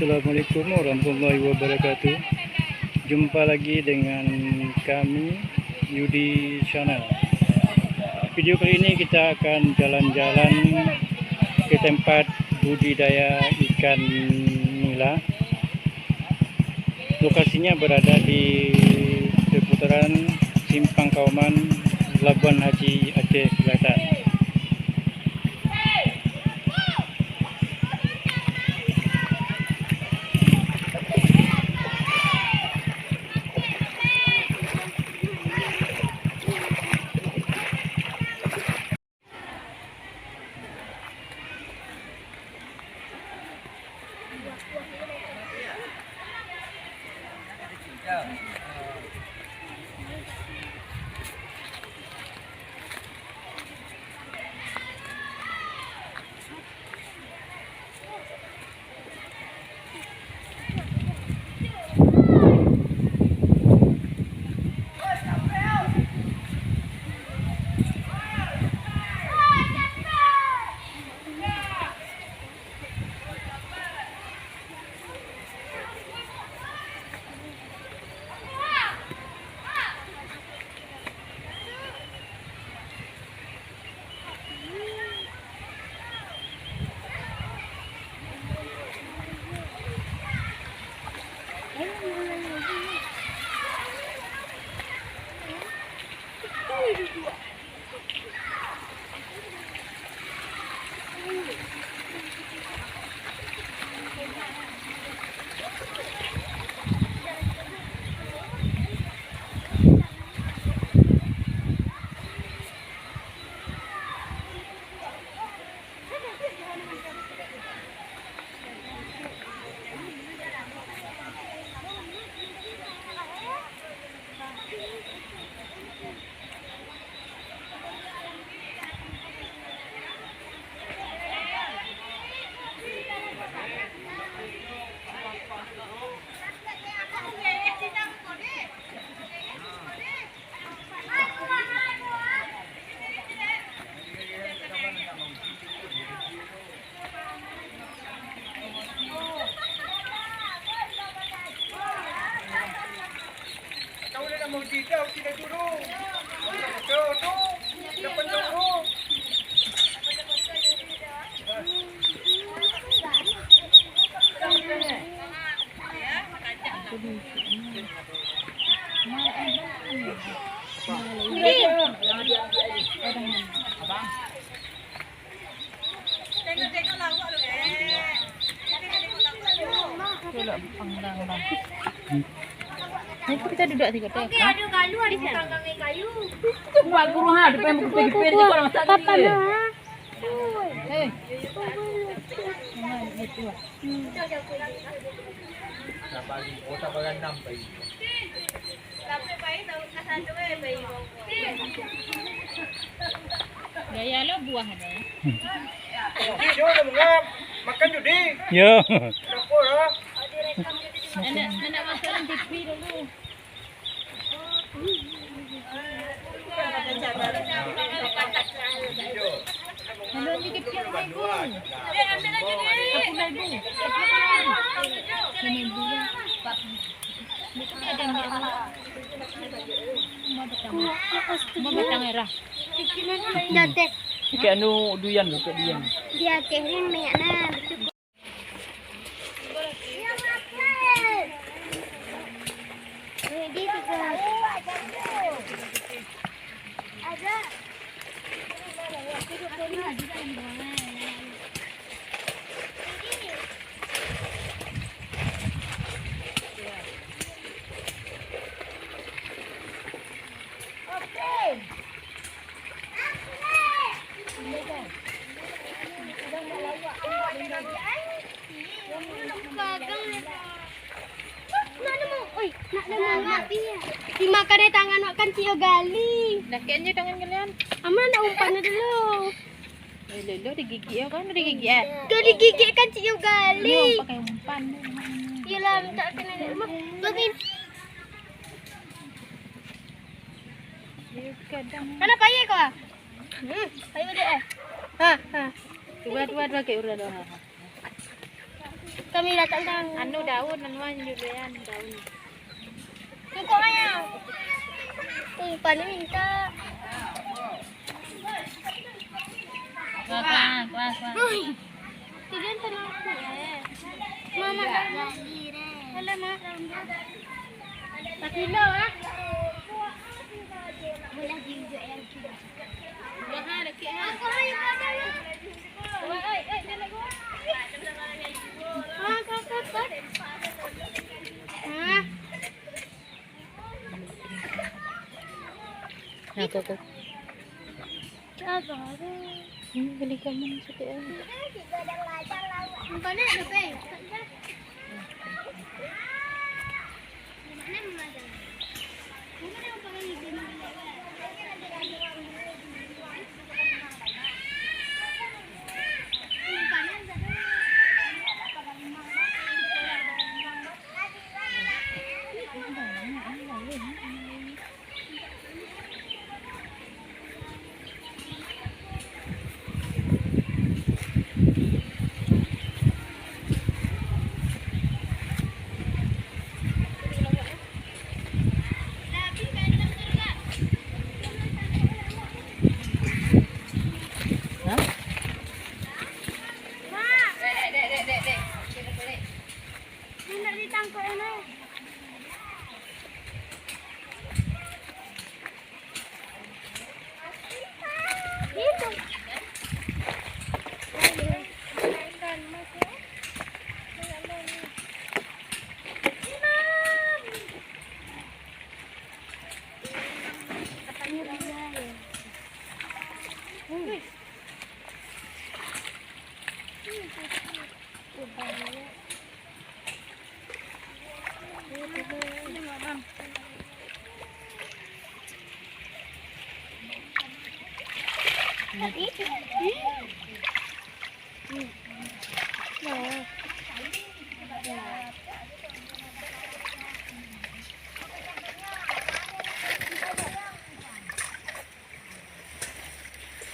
Assalamualaikum warahmatullahi wabarakatuh. Jumpa lagi dengan kami Yudi Channel. Video kali ini kita akan jalan-jalan ke tempat budidaya ikan nila. Lokasinya berada di seputaran Simpang Kauman, Labuan Haji, Aceh Selatan. Nanti kita duduk tiga teh. Oke, ada galu ada tanggang kayu. Buat guru ha, depan buku pergi di orang masak ni. Hei. Gaya lo buah ada. Makan Judi. Yo. Dapur ah. Anak makan TV dulu. Hello, ni kecil mai bu. Ambil lagi ni. Aku mai bu. Sini bu ya. Pak. Ni ada yang dia. Mau batang merah. Date. Kayak anu duyan lho, kayak duyan. Dia kerin banyak nah. Ready to go. Ada. Dimakan tangan makan cio gali. Dah kayaknya tangan kalian. Aman nak umpannya dulu. Lelo digigit ya kan? Digigit ya. Kau digigit kan cio gali. Pakai umpan. Yalah tak kena rumah. Bagin. Kadang. Mana payah kau? Payah dia. Ha. Dua kayak udah dah. Kami datang ng daun, yan, daun. Yung ko kaya. Kung paano minta. Uy! Tigan pa lang ako eh. Mama, wala na. Pakilo ah. Wala video yan. Ako ay Beli kamu sakit eh. Bukannya ada pe.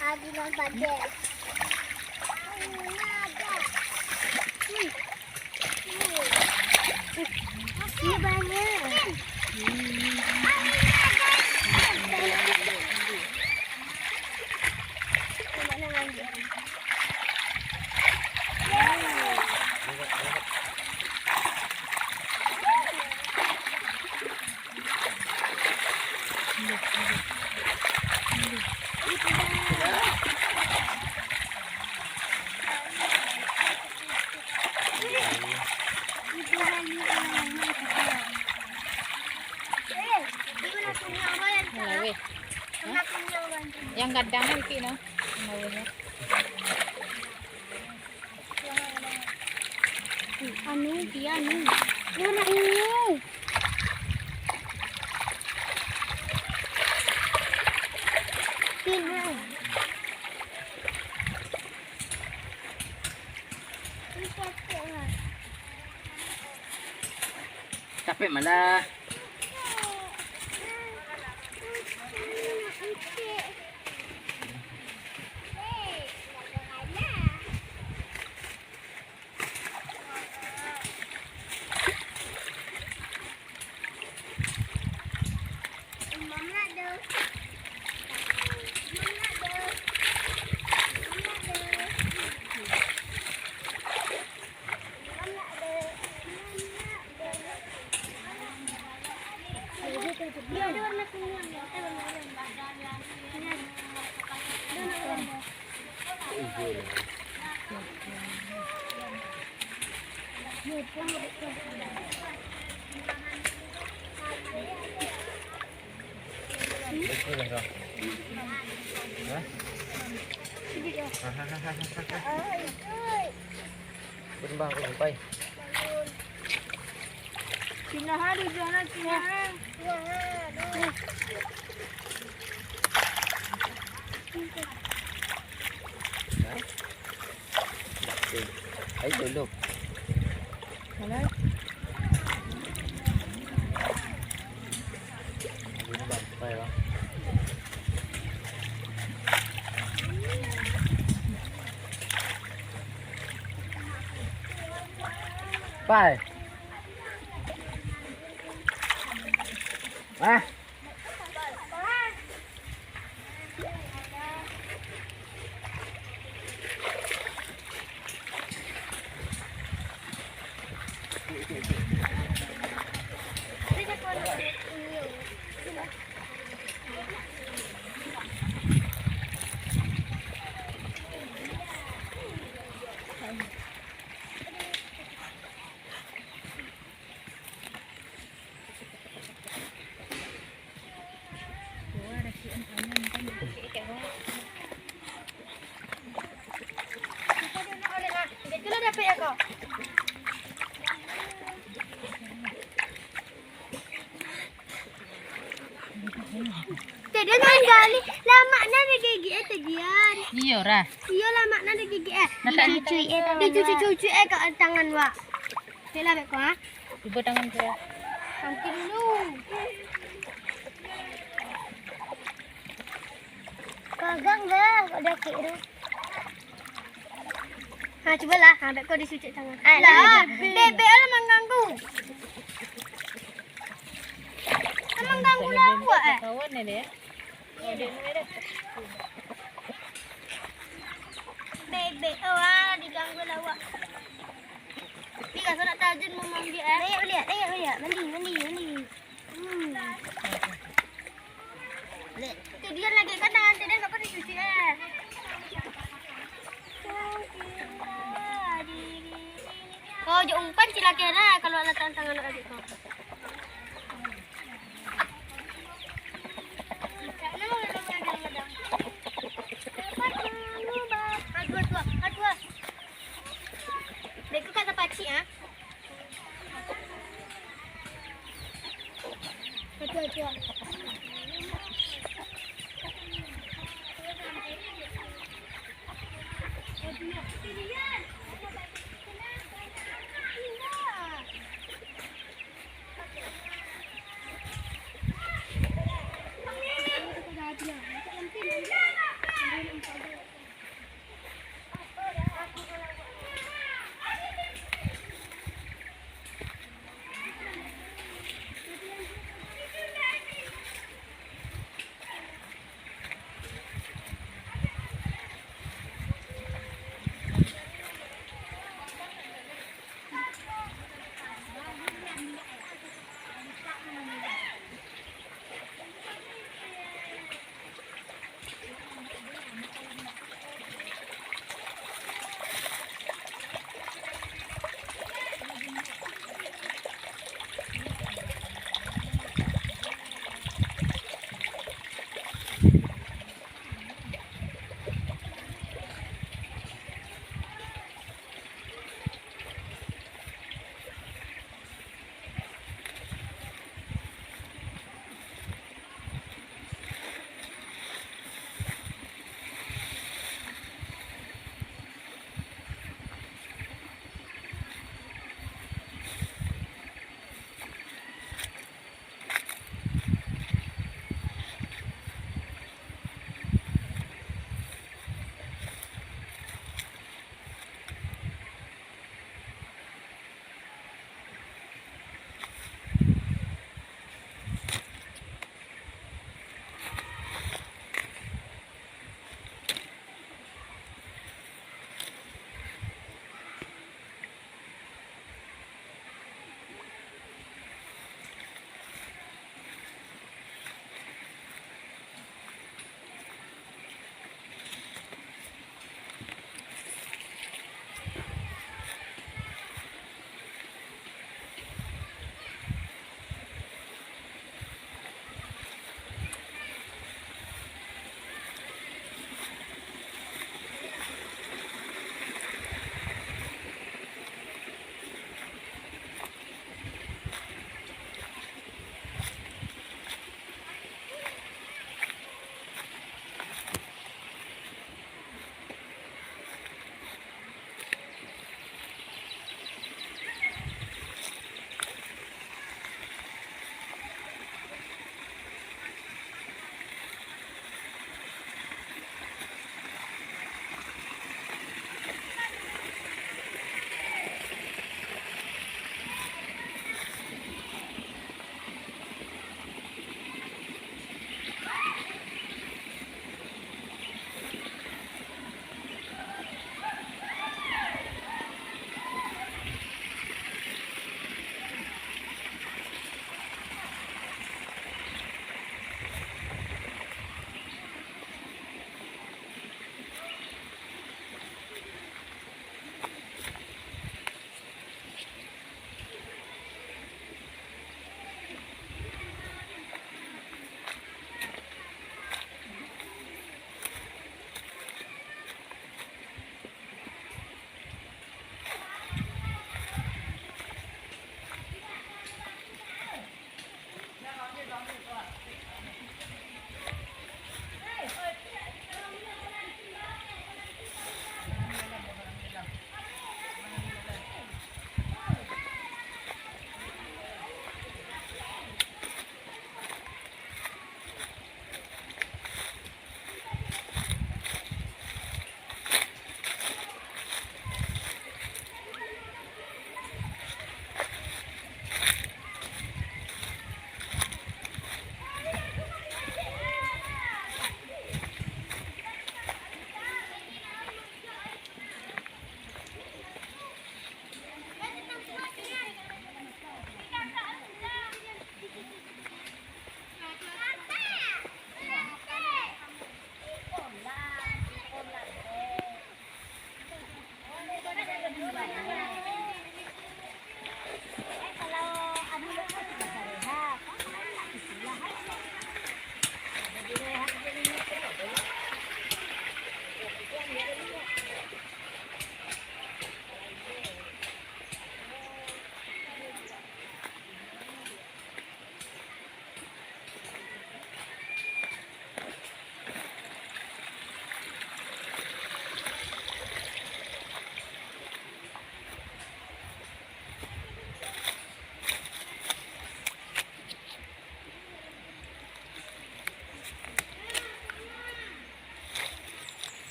Adi ng budget. Ini banyak. Yang kadang nanti no. Anu dia anu. Mana ini? Sini. Capek malah. Dia ada warna kuning. Berembang ke sampai. Sina hari jangan sina. Ay, tulog. Mana? Berembang sampai lah. Itulah dapat ya kau. Tadi nak gali lama nak ada gigi tegian. Iya ora. Iya lama nak ada gigi Nak Dicuci ke tangan wak. Sila bek kau ah. Coba tangan saya. Mungkin dulu. Pegang dah, ada kira. Ha, cubalah. Ha, bek kau disuci tangan. Lah, bebek lah mengganggu. Mengganggu lawak eh. Kawan ni dia. Oh, dia ni dia. Bebek diganggu lawak. Ni kan nak tajun memang dia eh. Lihat. Mandi. Tu dia lagi kan tangan dia enggak pernah dicuci eh. Kau je umpan sila kena kalau letak tangan nak adik kau. Aduh. Dekat kata pakcik ah. Aduh.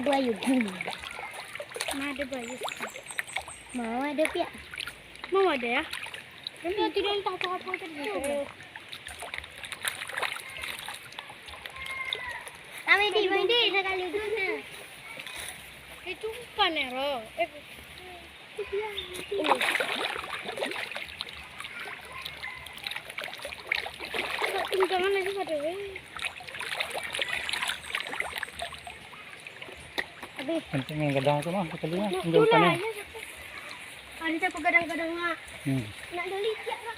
buaya. Ada buaya. Mau ada pia? Mau ada ya? Dia tidak entah apa tadi. Kami di mandi sekali dulu. Itu panero. Jangan lagi pada Habis. Nanti yang gadang tu mah sekalinya. Itulah ya. Ada siapa gadang-gadang mak. Hmm. Nak beli siap tak?